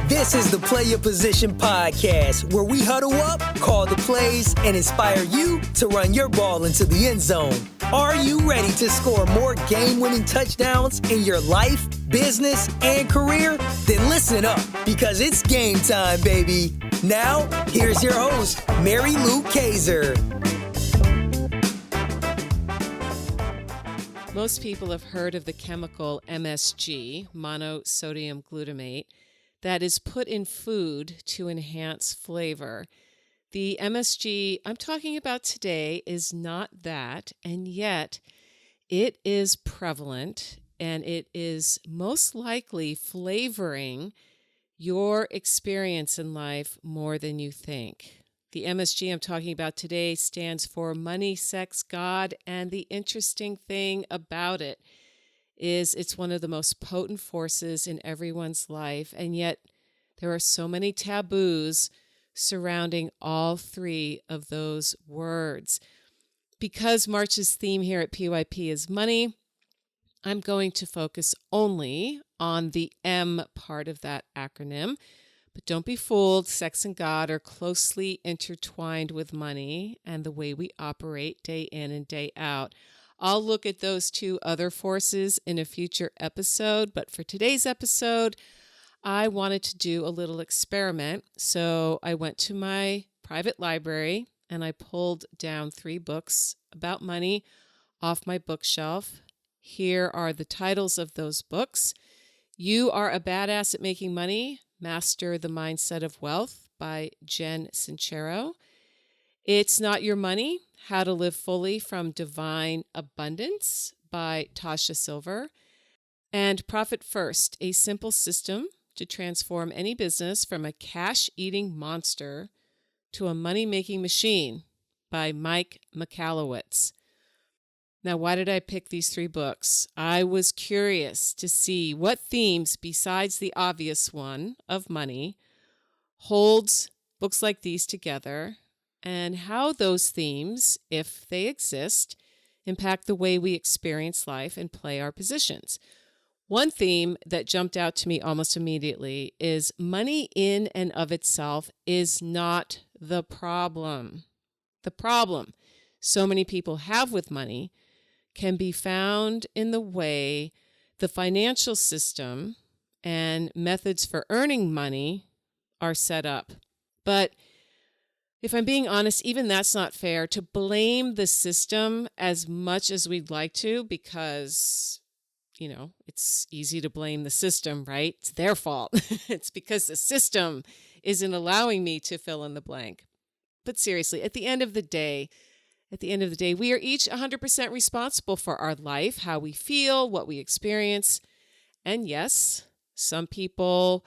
This is the Play Your Position podcast, where we huddle up, call the plays, and inspire you to run your ball into the end zone. Are you ready to score more game-winning touchdowns in your life, business, and career? Then listen up, because it's game time, baby. Now, here's your host, Mary Lou Kaiser. Most people have heard of the chemical MSG, monosodium glutamate, that is put in food to enhance flavor. The MSG I'm talking about today is not that, and yet it is prevalent, and it is most likely flavoring your experience in life more than you think. The MSG I'm talking about today stands for Money, Sex, God, and the interesting thing about it is it's one of the most potent forces in everyone's life, and yet there are so many taboos surrounding all three of those words. Because March's theme here at PYP is money, I'm going to focus only on the M part of that acronym. But don't be fooled, sex and God are closely intertwined with money and the way we operate day in and day out. I'll look at those two other forces in a future episode, but for today's episode, I wanted to do a little experiment. So I went to my private library and I pulled down 3 books about money off my bookshelf. Here are the titles of those books. You Are a Badass at Making Money, Master the Mindset of Wealth by Jen Sincero. It's Not Your Money, How to Live Fully from Divine Abundance by Tosha Silver. And Profit First, A Simple System to Transform Any Business from a Cash-Eating Monster to a Money-Making Machine by Mike Michalowicz. Now, why did I pick these 3 books? I was curious to see what themes, besides the obvious one of money, holds books like these together, and how those themes, if they exist, impact the way we experience life and play our positions. One theme that jumped out to me almost immediately is money in and of itself is not the problem. The problem so many people have with money can be found in the way the financial system and methods for earning money are set up. But if I'm being honest, even that's not fair to blame the system as much as we'd like to, because, it's easy to blame the system, right? It's their fault. It's because the system isn't allowing me to fill in the blank. But seriously, at the end of the day, we are each 100% responsible for our life, how we feel, what we experience. And yes, some people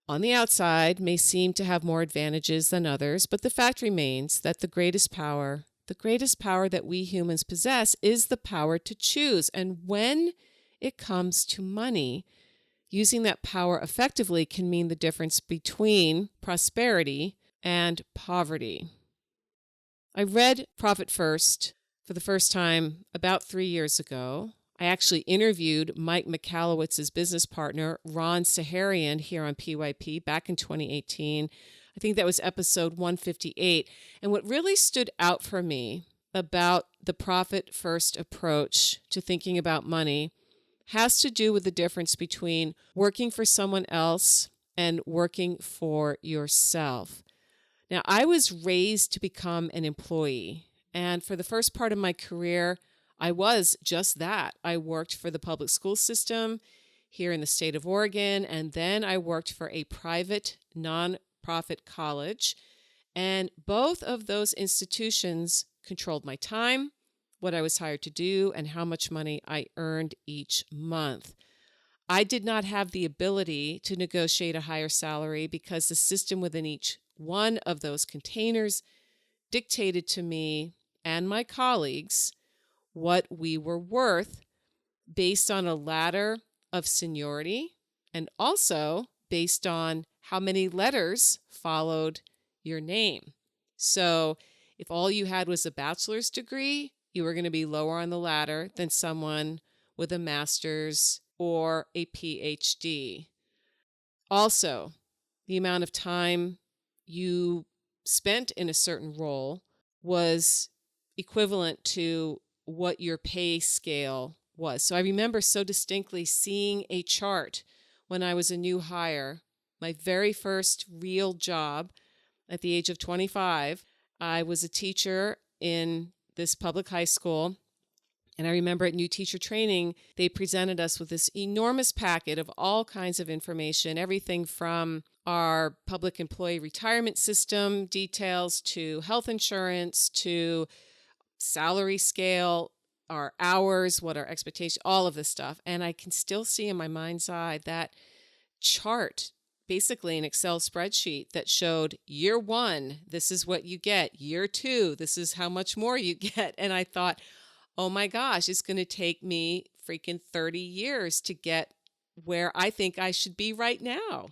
on the outside may seem to have more advantages than others, but the fact remains that the greatest power that we humans possess is the power to choose. And when it comes to money, using that power effectively can mean the difference between prosperity and poverty. I read Profit First for the first time about 3 years ago. I actually interviewed Mike Michalowicz's business partner, Ron Saharian, here on PYP back in 2018. I think that was episode 158. And what really stood out for me about the Profit First approach to thinking about money has to do with the difference between working for someone else and working for yourself. Now, I was raised to become an employee, and for the first part of my career, I was just that. I worked for the public school system here in the state of Oregon, and then I worked for a private nonprofit college, and both of those institutions controlled my time, what I was hired to do, and how much money I earned each month. I did not have the ability to negotiate a higher salary because the system within each one of those containers dictated to me and my colleagues what we were worth based on a ladder of seniority and also based on how many letters followed your name. So if all you had was a bachelor's degree, you were going to be lower on the ladder than someone with a master's or a PhD. Also, the amount of time you spent in a certain role was equivalent to what your pay scale was. So I remember so distinctly seeing a chart when I was a new hire, my very first real job at the age of 25. I was a teacher in this public high school. And I remember at new teacher training, they presented us with this enormous packet of all kinds of information, everything from our public employee retirement system details to health insurance to salary scale, our hours, what our expectations, all of this stuff. And I can still see in my mind's eye that chart, basically an Excel spreadsheet that showed year 1, this is what you get. Year 2, this is how much more you get. And I thought, oh my gosh, it's going to take me freaking 30 years to get where I think I should be right now.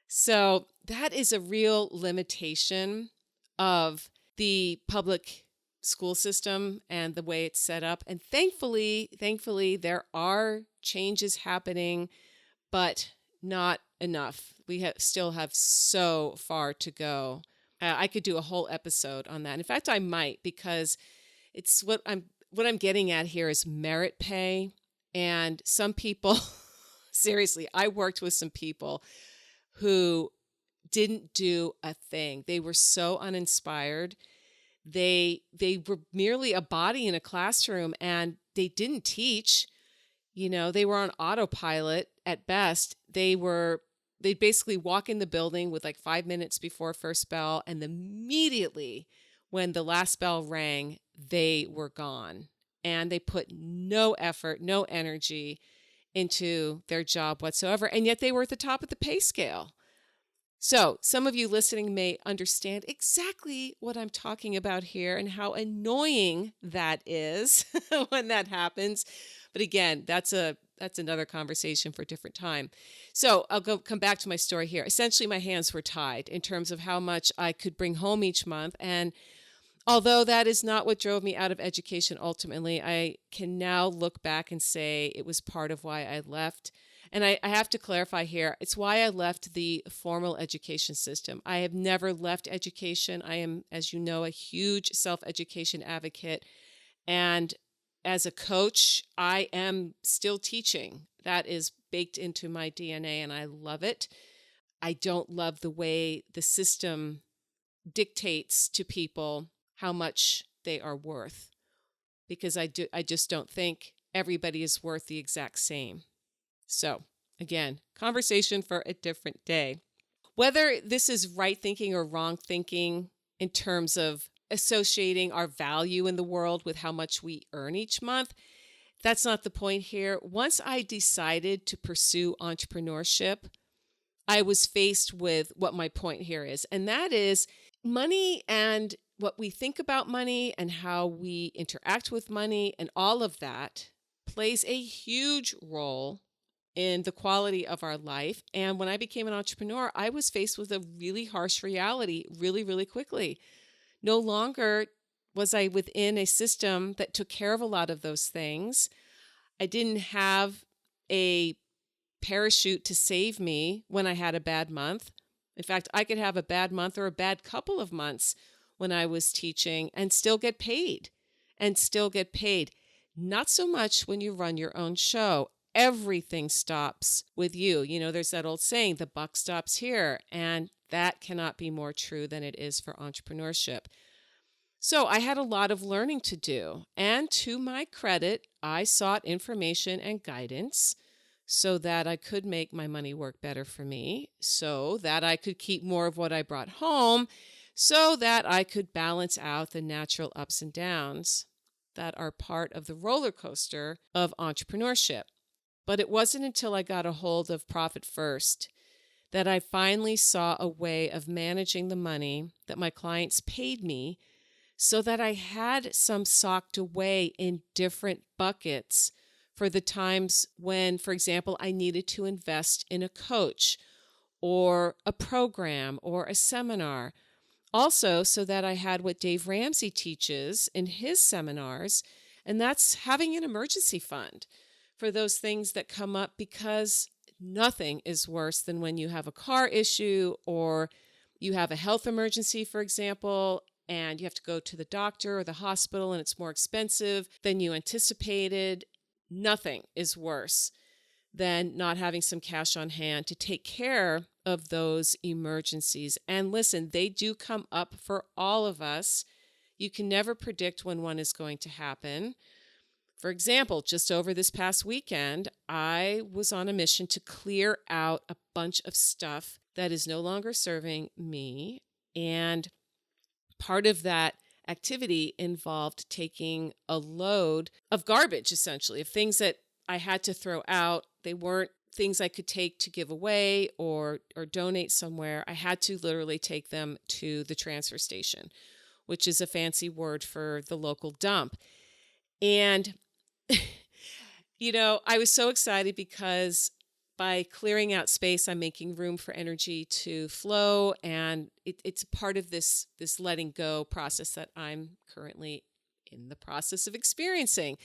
So that is a real limitation of the public school system and the way it's set up. And thankfully, there are changes happening, but not enough. We still have so far to go. I could do a whole episode on that. In fact, I might, because it's what I'm getting at here is merit pay. And some people, seriously, I worked with some people who didn't do a thing. They were so uninspired. They were merely a body in a classroom, and they didn't teach. They were on autopilot at best. They'd basically walk in the building with like 5 minutes before first bell, and immediately when the last bell rang, they were gone. And they put no effort, no energy into their job whatsoever. And yet they were at the top of the pay scale. So some of you listening may understand exactly what I'm talking about here and how annoying that is when that happens. But again, that's another conversation for a different time. So I'll come back to my story here. Essentially, my hands were tied in terms of how much I could bring home each month. And although that is not what drove me out of education ultimately, I can now look back and say it was part of why I left. And I have to clarify here, it's why I left the formal education system. I have never left education. I am, as you know, a huge self-education advocate. And as a coach, I am still teaching. That is baked into my DNA, and I love it. I don't love the way the system dictates to people how much they are worth, because I just don't think everybody is worth the exact same. So again, conversation for a different day. Whether this is right thinking or wrong thinking in terms of associating our value in the world with how much we earn each month, that's not the point here. Once I decided to pursue entrepreneurship, I was faced with what my point here is, and that is money and what we think about money and how we interact with money and all of that plays a huge role in the quality of our life. And when I became an entrepreneur, I was faced with a really harsh reality really, really quickly. No longer was I within a system that took care of a lot of those things. I didn't have a parachute to save me when I had a bad month. In fact, I could have a bad month or a bad couple of months when I was teaching and still get paid. Not so much when you run your own show. Everything stops with you. There's that old saying, the buck stops here. And that cannot be more true than it is for entrepreneurship. So I had a lot of learning to do. And to my credit, I sought information and guidance so that I could make my money work better for me, so that I could keep more of what I brought home, so that I could balance out the natural ups and downs that are part of the roller coaster of entrepreneurship. But it wasn't until I got a hold of Profit First that I finally saw a way of managing the money that my clients paid me so that I had some socked away in different buckets for the times when, for example, I needed to invest in a coach or a program or a seminar. Also, so that I had what Dave Ramsey teaches in his seminars, and that's having an emergency fund for those things that come up, because nothing is worse than when you have a car issue or you have a health emergency, for example, and you have to go to the doctor or the hospital and it's more expensive than you anticipated. Nothing is worse than not having some cash on hand to take care of those emergencies. And listen, they do come up for all of us. You can never predict when one is going to happen. For example, just over this past weekend, I was on a mission to clear out a bunch of stuff that is no longer serving me. And part of that activity involved taking a load of garbage, essentially, of things that I had to throw out. They weren't things I could take to give away or donate somewhere. I had to literally take them to the transfer station, which is a fancy word for the local dump. And, I was so excited because by clearing out space, I'm making room for energy to flow. And it's part of this letting go process that I'm currently in the process of experiencing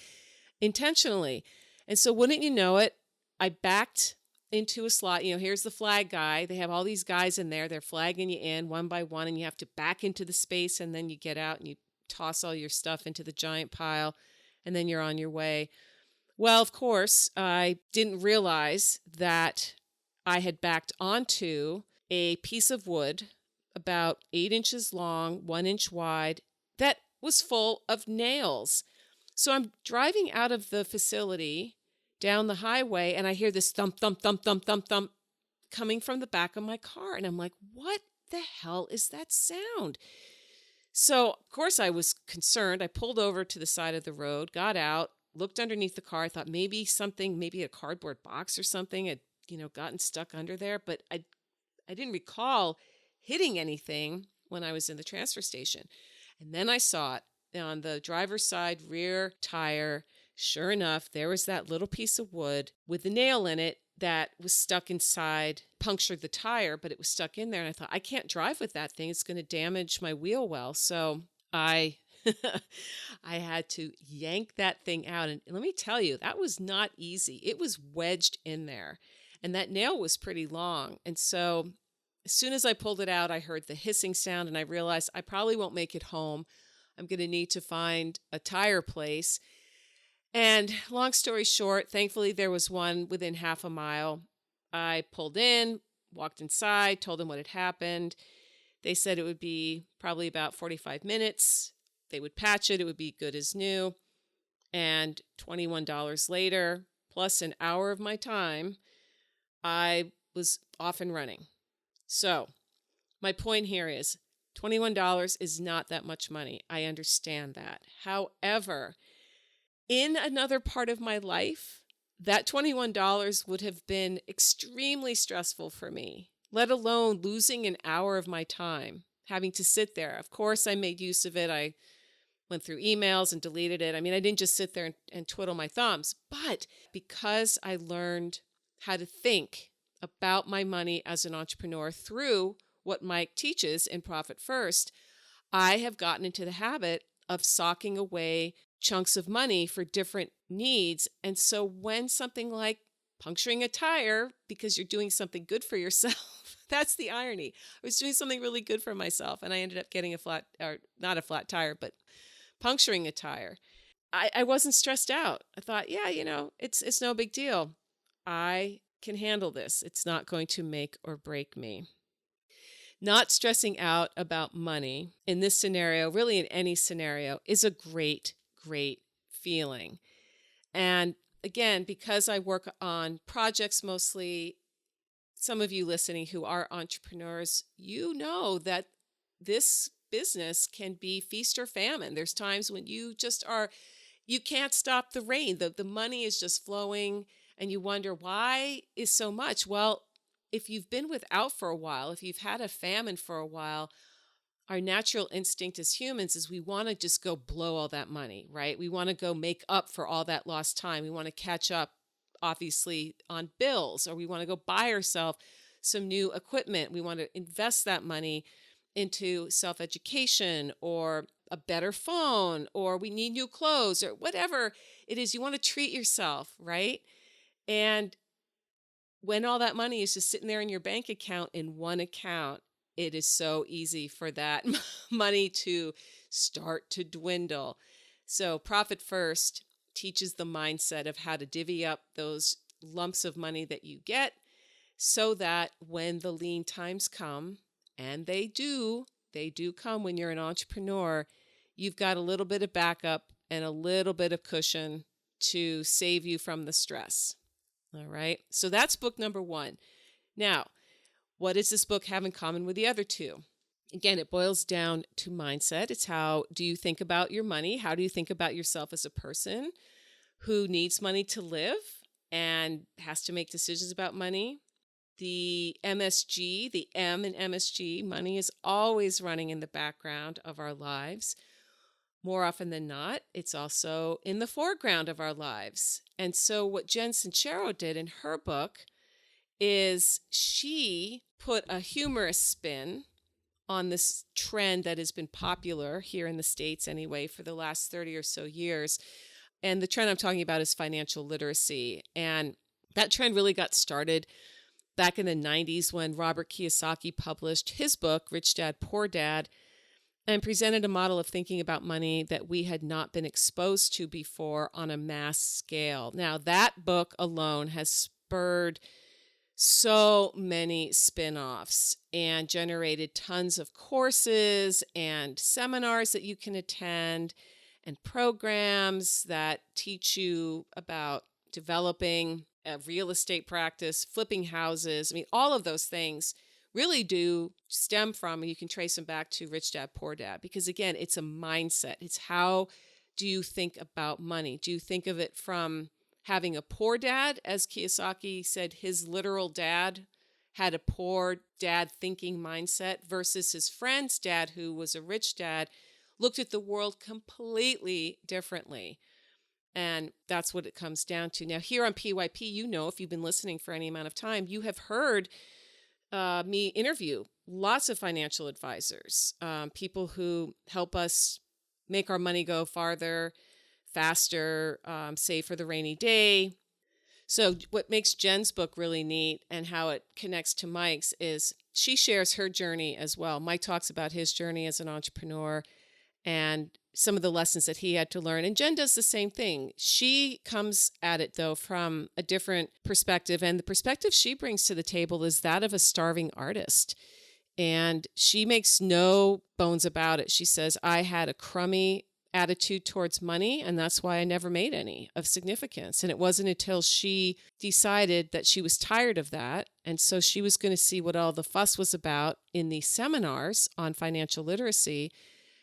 intentionally. And so wouldn't you know it, I backed into a slot. Here's the flag guy. They have all these guys in there. They're flagging you in one by one, and you have to back into the space, and then you get out and you toss all your stuff into the giant pile, and then you're on your way. Well, of course, I didn't realize that I had backed onto a piece of wood about 8 inches long, 1 inch wide, that was full of nails. So I'm driving out of the facility down the highway, and I hear this thump, thump, thump, thump, thump, thump coming from the back of my car. And I'm like, what the hell is that sound? So, of course, I was concerned. I pulled over to the side of the road, got out, looked underneath the car. I thought maybe a cardboard box or something had, gotten stuck under there. But I didn't recall hitting anything when I was in the transfer station. And then I saw it on the driver's side rear tire. Sure enough, there was that little piece of wood with a nail in it that was stuck inside, punctured the tire, but it was stuck in there. And I thought, I can't drive with that thing. It's going to damage my wheel well. So I had to yank that thing out. And let me tell you, that was not easy. It was wedged in there. And that nail was pretty long. And so as soon as I pulled it out, I heard the hissing sound, and I realized I probably won't make it home. I'm going to need to find a tire place. And long story short, thankfully there was one within half a mile. I pulled in, walked inside, told them what had happened. They said it would be probably about 45 minutes. They would patch it. It would be good as new. And $21 later, plus an hour of my time, I was off and running. So my point here is $21 is not that much money. I understand that. However, in another part of my life, that $21 would have been extremely stressful for me, let alone losing an hour of my time, having to sit there. Of course, I made use of it. I went through emails and deleted it. I mean, I didn't just sit there and twiddle my thumbs, but because I learned how to think about my money as an entrepreneur through what Mike teaches in Profit First, I have gotten into the habit of socking away chunks of money for different needs. And so when something like puncturing a tire because you're doing something good for yourself, that's the irony. I was doing something really good for myself, and I ended up getting not a flat tire, but puncturing a tire. I wasn't stressed out. I thought, yeah, it's no big deal. I can handle this. It's not going to make or break me. Not stressing out about money in this scenario, really in any scenario, is a great feeling. And again, because I work on projects mostly, some of you listening who are entrepreneurs, you know that this business can be feast or famine. There's times when you can't stop the rain. The money is just flowing, and you wonder, why is so much? Well, if you've been without for a while, if you've had a famine for a while, our natural instinct as humans is we want to just go blow all that money, right? We want to go make up for all that lost time. We want to catch up, obviously, on bills, or we want to go buy ourselves some new equipment. We want to invest that money into self-education or a better phone, or we need new clothes, or whatever it is. You want to treat yourself, right? And when all that money is just sitting there in your bank account in one account, it is so easy for that money to start to dwindle. So Profit First teaches the mindset of how to divvy up those lumps of money that you get so that when the lean times come, and they do come when you're an entrepreneur, you've got a little bit of backup and a little bit of cushion to save you from the stress. All right. So that's book number 1. Now, what does this book have in common with the other 2? Again, it boils down to mindset. It's how do you think about your money? How do you think about yourself as a person who needs money to live and has to make decisions about money? The MSG, the M in MSG, money is always running in the background of our lives. More often than not, it's also in the foreground of our lives. And so what Jen Sincero did in her book is she put a humorous spin on this trend that has been popular here in the States anyway for the last 30 or so years. And the trend I'm talking about is financial literacy. And that trend really got started back in the 90s when Robert Kiyosaki published his book, Rich Dad, Poor Dad, and presented a model of thinking about money that we had not been exposed to before on a mass scale. Now, that book alone has spurred so many spin-offs and generated tons of courses and seminars that you can attend and programs that teach you about developing a real estate practice, flipping houses. I mean, all of those things really do stem from, and you can trace them back to Rich Dad, Poor Dad, because again, it's a mindset. It's how do you think about money? Do you think of it from having a poor dad, as Kiyosaki said his literal dad had a poor dad thinking mindset, versus his friend's dad, who was a rich dad, looked at the world completely differently. And that's what it comes down to. Now, here on PYP, if you've been listening for any amount of time, you have heard me interview lots of financial advisors, people who help us make our money go farther, faster, save for the rainy day. So what makes Jen's book really neat and how it connects to Mike's is she shares her journey as well. Mike talks about his journey as an entrepreneur and some of the lessons that he had to learn. And Jen does the same thing. She comes at it, though, from a different perspective. And the perspective she brings to the table is that of a starving artist. And she makes no bones about it. She says, I had a crummy attitude towards money, and that's why I never made any of significance. And it wasn't until she decided that she was tired of that, and so she was going to see what all the fuss was about in the seminars on financial literacy.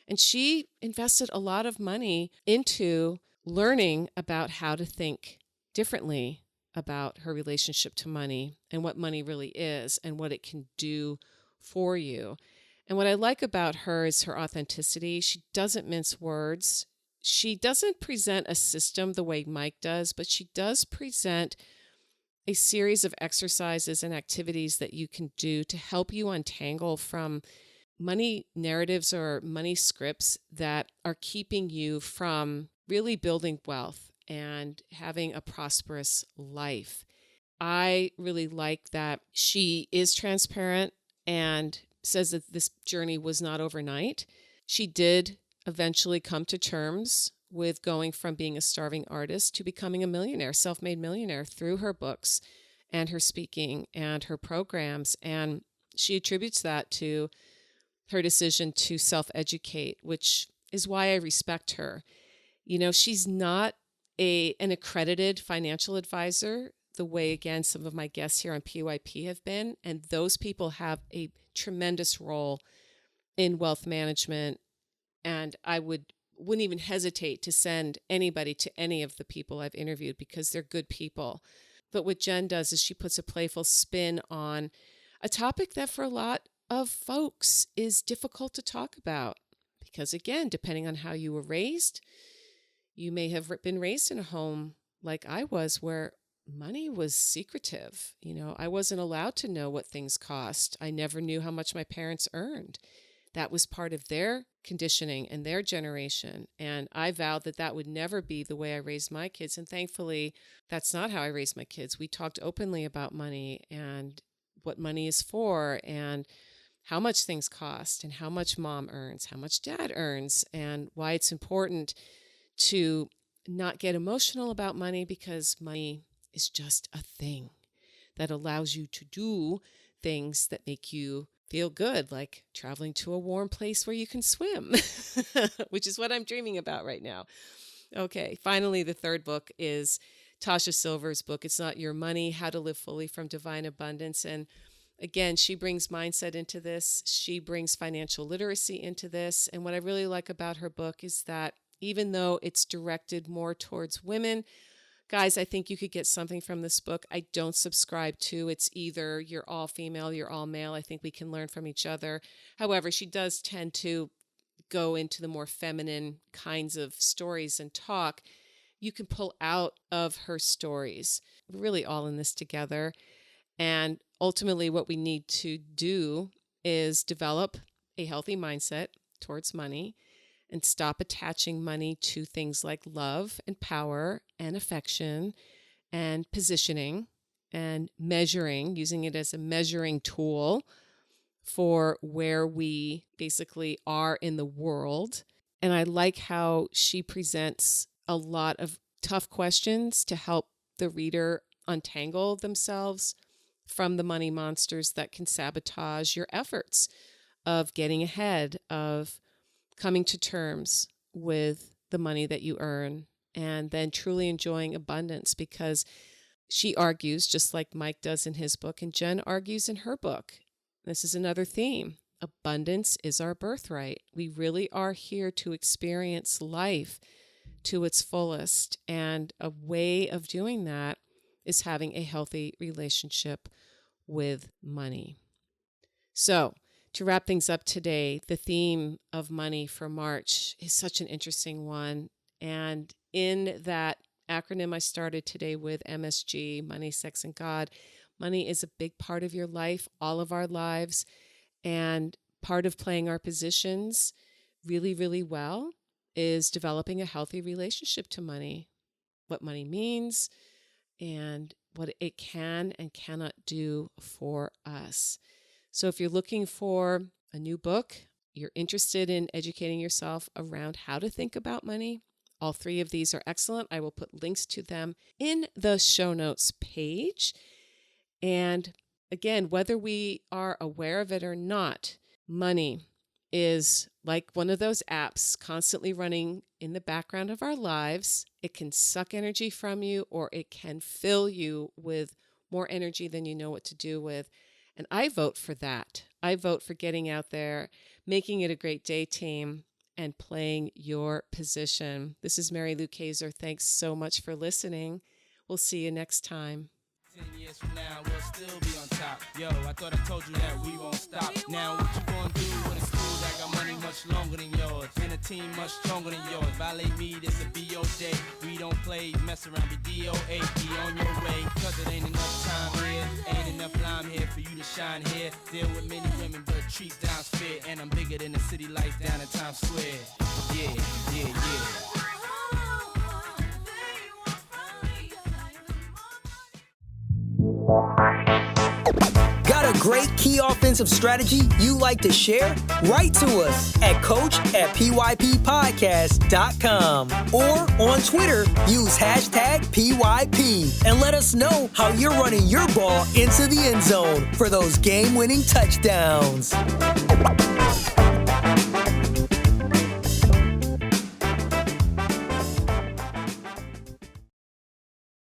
And she invested a lot of money into learning about how to think differently about her relationship to money and what money really is and what it can do for you. And what I like about her is her authenticity. She doesn't mince words. She doesn't present a system the way Mike does, but she does present a series of exercises and activities that you can do to help you untangle from money narratives or money scripts that are keeping you from really building wealth and having a prosperous life. I really like that she is transparent and says that this journey was not overnight. She did eventually come to terms with going from being a starving artist to becoming a millionaire, self-made millionaire, through her books and her speaking and her programs. And she attributes that to her decision to self-educate, which is why I respect her. She's not an accredited financial advisor the way, again, some of my guests here on PYP have been. And those people have a tremendous role in wealth management. And I wouldn't even hesitate to send anybody to any of the people I've interviewed because they're good people. But what Jen does is she puts a playful spin on a topic that for a lot of folks is difficult to talk about. Because again, depending on how you were raised, you may have been raised in a home like I was where money was secretive. I wasn't allowed to know what things cost. I never knew how much my parents earned. That was part of their conditioning and their generation. And I vowed that that would never be the way I raised my kids. And thankfully, that's not how I raised my kids. We talked openly about money and what money is for and how much things cost and how much mom earns, how much dad earns, and why it's important to not get emotional about money, because money is just a thing that allows you to do things that make you feel good, like traveling to a warm place where you can swim, which is what I'm dreaming about right now. Okay, finally, the third book is Tosha Silver's book, It's Not Your Money, How to Live Fully from Divine Abundance. And again, she brings mindset into this. She brings financial literacy into this. And what I really like about her book is that even though it's directed more towards women, guys, I think you could get something from this book. I don't subscribe to it's either you're all female, you're all male. I think we can learn from each other. However, she does tend to go into the more feminine kinds of stories and talk. You can pull out of her stories. We're really all in this together. And ultimately, what we need to do is develop a healthy mindset towards money and stop attaching money to things like love and power and affection and positioning and measuring, using it as a measuring tool for where we basically are in the world. And I like how she presents a lot of tough questions to help the reader untangle themselves from the money monsters that can sabotage your efforts of getting ahead, of coming to terms with the money that you earn, and then truly enjoying abundance, because she argues, just like Mike does in his book, and Jen argues in her book. This is another theme. Abundance is our birthright. We really are here to experience life to its fullest. And a way of doing that is having a healthy relationship with money. So, to wrap things up today, the theme of money for March is such an interesting one. And in that acronym I started today with, MSG, Money, Sex, and God, money is a big part of your life, all of our lives. And part of playing our positions really, really well is developing a healthy relationship to money, what money means, and what it can and cannot do for us. So if you're looking for a new book, you're interested in educating yourself around how to think about money, all three of these are excellent. I will put links to them in the show notes page. And again, whether we are aware of it or not, money is like one of those apps constantly running in the background of our lives. It can suck energy from you, or it can fill you with more energy than you know what to do with. And I vote for that. I vote for getting out there, making it a great day, team, and playing your position. This is Mary Lou Kaiser. Thanks so much for listening. We'll see you next time. 10 years from now, we'll still be on top. Yo, I thought I told you that we won't stop. Now what you gonna do when it's cool? I got money much longer than yours, and a team much stronger than yours. Violate me, this a BO day. We don't play, mess around, be DOA. Be on your way, cause it ain't enough time here. Ain't enough lime here for you to shine here. Deal with many women, but treat down's fair. And I'm bigger than the city lights down in Times Square. Yeah, yeah, yeah. Got a great key offensive strategy you like to share? Write to us at coach@pyppodcast.com or on Twitter, use #PYP and let us know how you're running your ball into the end zone for those game-winning touchdowns.